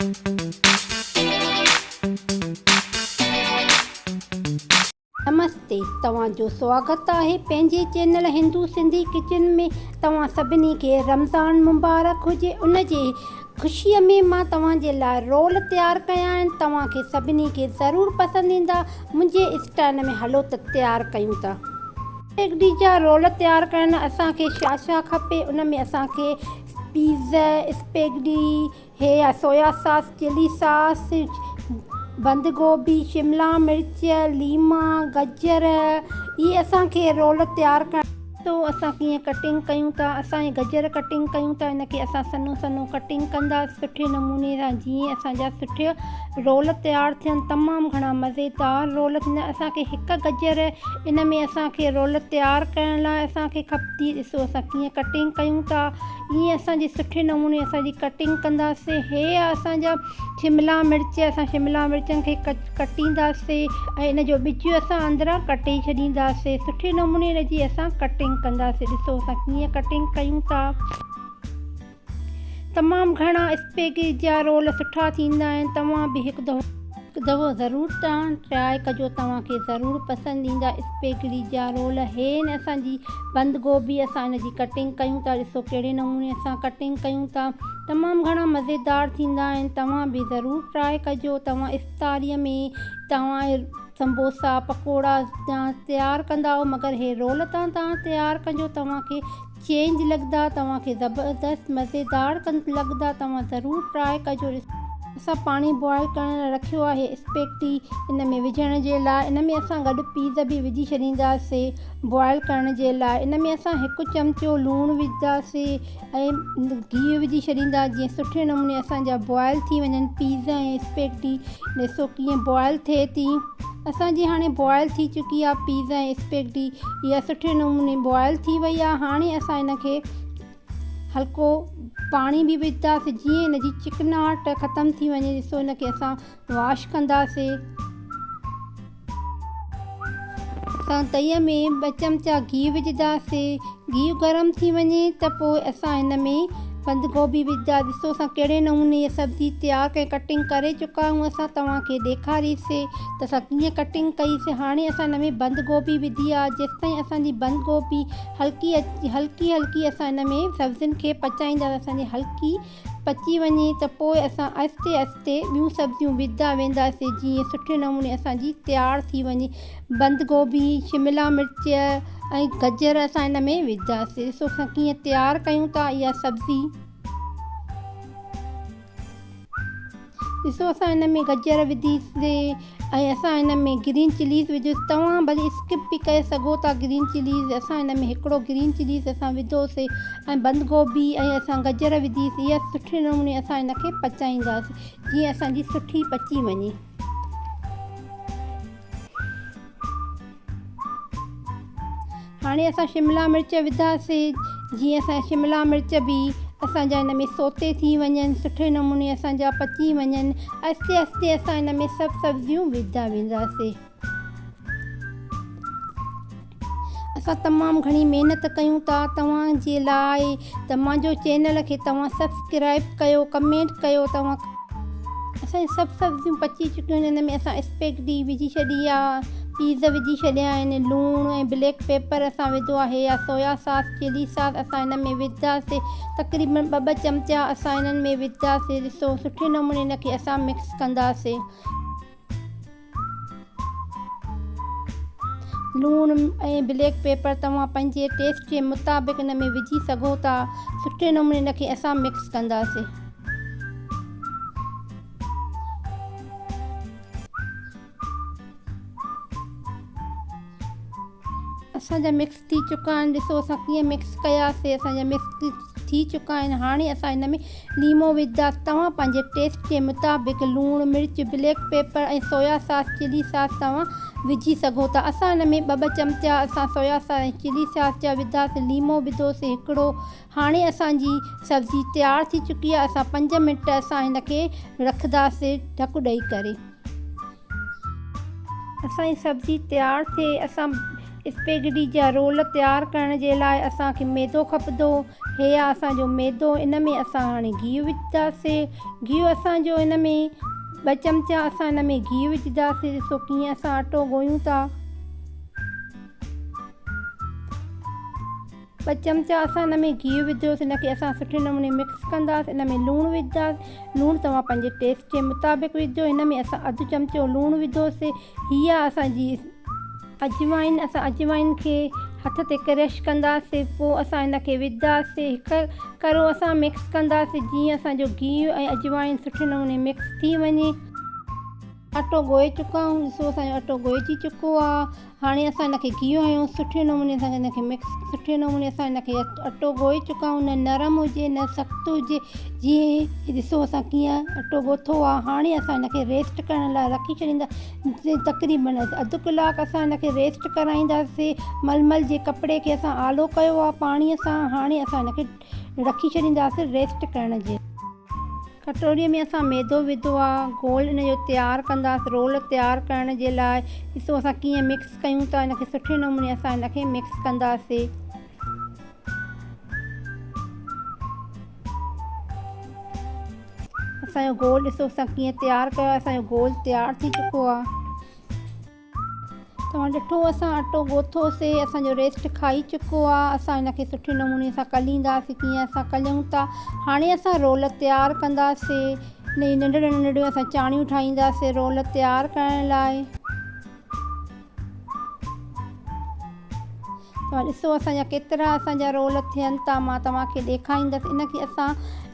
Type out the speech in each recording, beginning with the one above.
नमस्ते, तव्हांजो स्वागत आहे पंहिंजे चैनल हिंदू सिंधी किचन में। तव्हां सभिनी खे रमज़ान मुबारक हुजे। उन जे ख़ुशीअ में मां तव्हांजे लाइ रोल तयारु कया आहिनि। तव्हांखे सभिनी खे ज़रूरु पसंदि ईंदा। मुंहिंजे स्टाइल में हलो त तयारु कयूं था। स्पेगेटी जा रोल तयारु करणु असांखे छा छा खपे। उन में असांखे पिज़्ज़ा, स्पेगेटी या सोया सॉस, चिली सॉस, बंद गोभी, शिमला मिर्च, लीमा, गजर, इहे असांखे रोल तयारु करणु। तो असां कीअं कटिंग कयूं था। असां गजर कटिंग कयूं था, इनखे असां सन्हो सन्हो कटिंग कंदासीं सुठे नमूने सां, जीअं असांजा सुठे रोल तयारु थियनि। तमामु घणा मज़ेदार रोल थींदा। असांखे हिकु गजर इन में असांखे रोल तयारु करण लाइ असांखे खपंदी। ॾिसो असां कीअं कटिंग कयूं था, ईअं असांजी सुठे नमूने असांजी कटिंग कंदासीं। हे असांजा शिमला मिर्च, असां शिमला मिर्चनि खे कटींदासीं ऐं इन जो ॿिज असां अंदरां कटे छॾींदासीं। सुठे नमूने इन जी असां कटिंग कंदासीं। ॾिसो असां कीअं कटिंग कयूं था। तमामु घणा स्पेगेटी जा रोल सुठा थींदा आहिनि। तव्हां बि हिकु दफ़ो ज़रूरु ट्राए कजो, तव्हांखे ज़रूरु पसंदि ईंदा स्पेगेटी जा रोल। हे न असांजी बंद गोभी, असां इन जी कटिंग कयूं था। ॾिसो कहिड़े नमूने असां कटिंग कयूं था। तमामु घणा मज़ेदार थींदा आहिनि। तव्हां बि ज़रूरु ट्राए कजो। तव्हां इफ़्तारीअ में तव्हां समोसा पकोड़ा तयारु कंदा हो, मगर हे रोल तव्हां तयारु कजो। तव्हांखे चेंज लॻंदा, तव्हांखे ज़बरदस्त मज़ेदार लॻंदा। तव्हां ज़रूरु ट्राए कजो। असां पाणी बॉइल करणु रखियो आहे स्पेगेटी इन में विझण जे लाइ। इन में असां गॾु पीज़ बि विझी छॾींदासीं बॉइल करण जे लाइ। इन में असां हिकु चमचो लूणु विझंदासीं ऐं घी विझी छॾींदा, जीअं सुठे नमूने असांजा बॉइल थी वञनि पीज़ ऐं स्पेगेटी। ॾिसो कीअं बॉइल थिए थी। असांजी हाणे बॉइल थी चुकी आहे पीज़ ऐं स्पेगेटी। इहा सुठे नमूने बॉइल थी वई आहे। हाणे असां इन खे हल्को पाणी बि विझंदासीं, जीअं इन जी चिकनाहट ख़तमु थी वञे। ॾिसो इन खे असां वॉश कंदासीं। असां तईअ में 2 चमचा घी विझंदासीं। घी गरम थी वञे त पोइ असां हिन में बंद गोभी विझंदा। ॾिसो असां कहिड़े नमूने इहा सब्जी तयारु करे कटिंग करे चुका आहियूं। असां तव्हांखे ॾेखारीसीं त असां कीअं कटिंग कईसीं। हाणे असां हिन में बंद गोभी विधी आहे। जेसिताईं असांजी बंद गोभी हल्की हल्की असां हिन में सब्जियुनि खे पचाईंदासीं। असांजी हल्की पची वञे त पोइ असां आहिस्ते आहिस्ते ॿियूं सब्जियूं विझंदा वेंदासीं, जीअं सुठे नमूने असांजी तयारु थी वञे। बंद गोभी, शिमला मिर्च ऐं गजर असां हिन में विझंदासीं। ॾिसो असां कीअं तयारु कयूं था इहा सब्जी। ॾिसो असां हिन में गजर विधीसीं ऐं असां हिन में ग्रीन चिलीज़ विझोसीं। तव्हां भली स्किप बि करे सघो था ग्रीन चिलीज़। असां हिन में हिकिड़ो ग्रीन चिलीज़ असां विधोसीं ऐं बंद गोभी ऐं असां गजर विधीसीं। इहा सुठे नमूने असां हिन खे पचाईंदासीं, जीअं असांजी सुठी पची वञे। हाणे असां शिमला मिर्च विधासीं, जीअं असां शिमला मिर्च बि असांजा हिन में सोते थी वञनि, सुठे नमूने असांजा पची वञनि। आहिस्ते आहिस्ते असां हिन में सभु सब्जियूं विझंदा वेंदासीं। असां तमामु घणी महिनत कयूं था तव्हांजे लाइ। त मुंहिंजो चैनल खे तव्हां सब्सक्राइब कयो, कमेंट कयो। तव्हां असांजी सभु सब्जियूं पची चुकियूं आहिनि। हिन में असां स्पेगेटी विझी छॾी आहे, पीज़ विझी छॾिया आहिनि, लूणु ऐं ब्लैक पेपर असां विधो आहे, या सोया सॉस, चिली सॉस असां हिन में विझंदासीं। तक़रीबन 2 चमचा असां हिननि में विझंदासीं। ॾिसो सुठे नमूने हिन खे असां मिक्स कंदासीं। लूणु ऐं ब्लैक पेपर तव्हां पंहिंजे टेस्ट जे मुताबिक़ हिन में विझी सघो था। सुठे नमूने हिन खे असां मिक्स कंदासीं। असांजा मिक्स थी चुका आहिनि। ॾिसो असां कीअं मिक्स कयासीं। असांजा मिक्स थी चुका आहिनि। हाणे असां हिन में लीमो विझंदासीं। तव्हां पंहिंजे टेस्ट जे मुताबिक़ लूणु, मिर्च, ब्लैक पेपर ऐं सोया सॉस, चिली सॉस तव्हां विझी सघो था। असां हिन में 2 चमचा असां सोया सॉस ऐं चिली सॉस जा विधासीं। लीमो विधोसीं हिकिड़ो। हाणे असांजी सब्जी तयारु थी चुकी आहे। असां 5 मिंट असां हिन खे रखंदासीं ढकु ॾेई करे। असांजी सब्जी तयारु थिए असां स्पेगेटी जा रोल तयारु करण जे लाइ असांखे मैदो खपंदो। हे आहे असांजो मैदो। इन में असां हाणे गिहु विझंदासीं। गिहु असांजो इन में 2 चमचा असां इन में गिहु विझंदासीं। ॾिसो कीअं असां अटो ॻोयूं था। 2 चमचा असां इन में गिहु विधोसीं। इनखे असां सुठे नमूने मिक्स कंदासीं। इन में लूणु विझंदासीं। लूणु तव्हां पंहिंजे टेस्ट जे मुताबिक़ विझो। इन में असां 1/2 चमचो लूणु विधोसीं। हीअ आहे असांजी अजवाइन। असां अजवाइन खे हथ ते क्रश कंदासीं। पोइ असां इनखे विझंदासीं। हिकु करो असां मिक्स कंदासीं जीअं असांजो गिहु ऐं अजवाइन सुठे नमूने मिक्स थी वञे। अटो ॻोहे चुका आहियूं। ॾिसो असांजो अटो ॻोहिजी चुको आहे। हाणे असां इनखे गिहु हयूं सुठे नमूने सां इनखे मिक्स सुठे नमूने सां इनखे अटो ॻोहे चुका आहियूं। न नरम हुजे न सख़्तु हुजे। जीअं ॾिसो असां कीअं अटो ॻोथो आहे। हाणे असां इनखे रेस्ट करण लाइ रखी छॾींदा। तक़रीबन 1/2 कलाक असां इनखे रेस्ट कराईंदासीं। मलमल जे कपिड़े खे असां आलो कयो आहे पाणीअ सां। हाणे असां इनखे रखी छॾींदासीं रेस्ट करण जे। कटोरीअ में असां मैदो विधो आहे। गोल इन जो तयारु कंदासीं रोल तयारु करण जे लाइ। ॾिसो असां कीअं मिक्स कयूं था। इनखे सुठे नमूने असां इनखे मिक्स कंदासीं। असांजो गोल ॾिसो असां कीअं तयारु कयो आहे। असांजो गोल तयारु थी चुको आहे। तव्हां ॾिठो असां अटो ॻोथोसीं। असांजो रेस्ट खाई चुको आहे। असां इनखे सुठे नमूने सां कलींदासीं कीअं असां कलियूं था। हाणे असां रोल तयारु कंदासीं। नंढियूं नंढियूं असां चाणियूं ठाहींदासीं रोल तयारु करण लाइ। तव्हां ॾिसो असांजा केतिरा असांजा रोल थियनि था। मां तव्हांखे ॾेखारींदसि। इनखे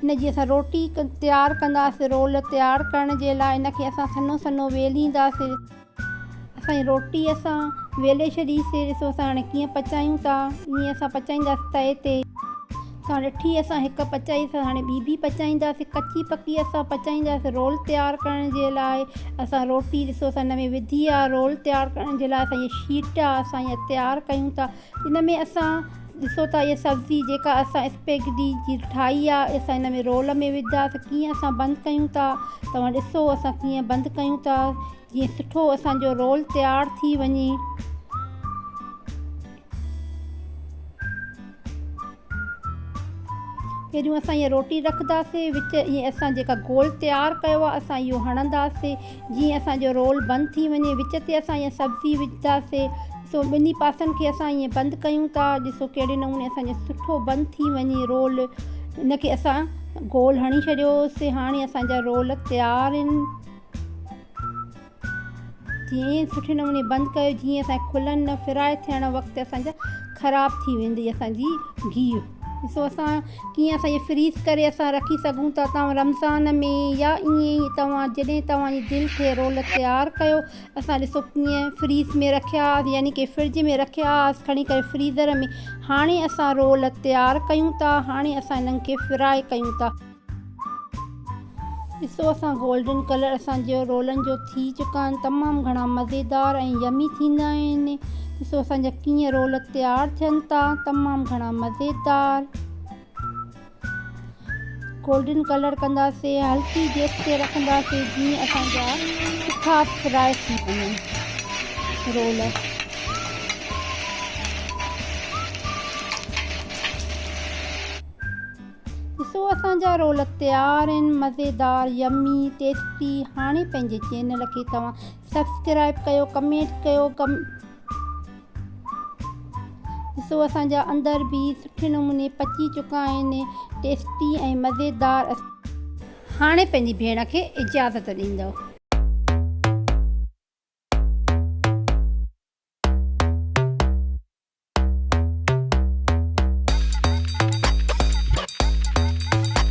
इनजी असां रोटी तयारु कंदासीं। रोल तयारु करण जे लाइ इनखे असां सन्हो सन्हो वेलींदासीं। असांजी रोटी असां वेले छॾीसीं। ॾिसो असां हाणे कीअं पचायूं था। ईअं असां पचाईंदासीं तए ते। तव्हां ॾिठी असां हिकु पचाईसीं। हाणे ॿी बि पचाईंदासीं। कची पकी असां पचाईंदासीं रोल तयारु करण जे लाइ। असां रोटी ॾिसो असां हिन में विधी आहे रोल तयारु करण जे लाइ। असां इहा शीट आहे असां इहा तयारु कयूं था। इन में असां ॾिसो था इहा सब्ज़ी जेका असां स्पेगेटी जी ठाही आहे असां हिन में रोल में विझंदासीं। कीअं असां बंदि कयूं था। तव्हां ॾिसो असां कीअं बंदि कयूं था जीअं सुठो असांजो रोल तयारु थी वञे। पहिरियों असां इहा रोटी रखंदासीं। विच ईअं असां जेका गोल तयारु कयो आहे असां इहो हणंदासीं जीअं असांजो रोल बंदि थी वञे। विच ते असां इहा सब्ज़ी विझंदासीं। ॾिसो ॿिन्ही पासनि खे असां ईअं बंदि कयूं था। ॾिसो कहिड़े नमूने असांजो सुठो बंदि थी वञे रोल। इनखे असां गोल हणी छॾियोसीं। हाणे असांजा रोल तयारु आहिनि। जीअं सुठे नमूने बंदि कयो जीअं असांखे खुलनि न। फ्राए थियण वक़्तु असांजा ख़राबु थी वेंदी असांजी गिहु। ॾिसो असां कीअं असां इहे फ्रीज़ करे असां रखी सघूं था। तव्हां रमज़ान में या ईअं ई तव्हां जॾहिं तव्हांजी दिलि थिए रोल तयारु कयो। असां ॾिसो कीअं फ्रीज़ में रखिया यानी कि फ्रिज में रखिया खणी करे फ्रीज़र में। हाणे असां रोल तयारु कयूं था। हाणे असां इन्हनि खे फ्राए कयूं था। ॾिसो असां गोल्डन कलर असांजो रोलनि जो थी चुका आहिनि। तमामु घणा मज़ेदार ऐं यमी थींदा आहिनि। ॾिसो असांजा कीअं रोल तयारु थियनि था। तमामु घणा मज़ेदार गोल्डन कलर कंदासीं। हल्की गैस ते रखंदासीं जीअं असांजा सुठा फ्राए थी वञनि रोल। ॾिसो असांजा रोल तयारु आहिनि मज़ेदार यमी टेस्टी। हाणे पंहिंजे चैनल खे तव्हां सब्सक्राइब कयो कमेंट कयो। ॾिसो असांजा अंदरि बि सुठे नमूने पची चुका आहिनि टेस्टी ऐं मज़ेदार। हाणे पंहिंजी भेण खे इजाज़त ॾींदव।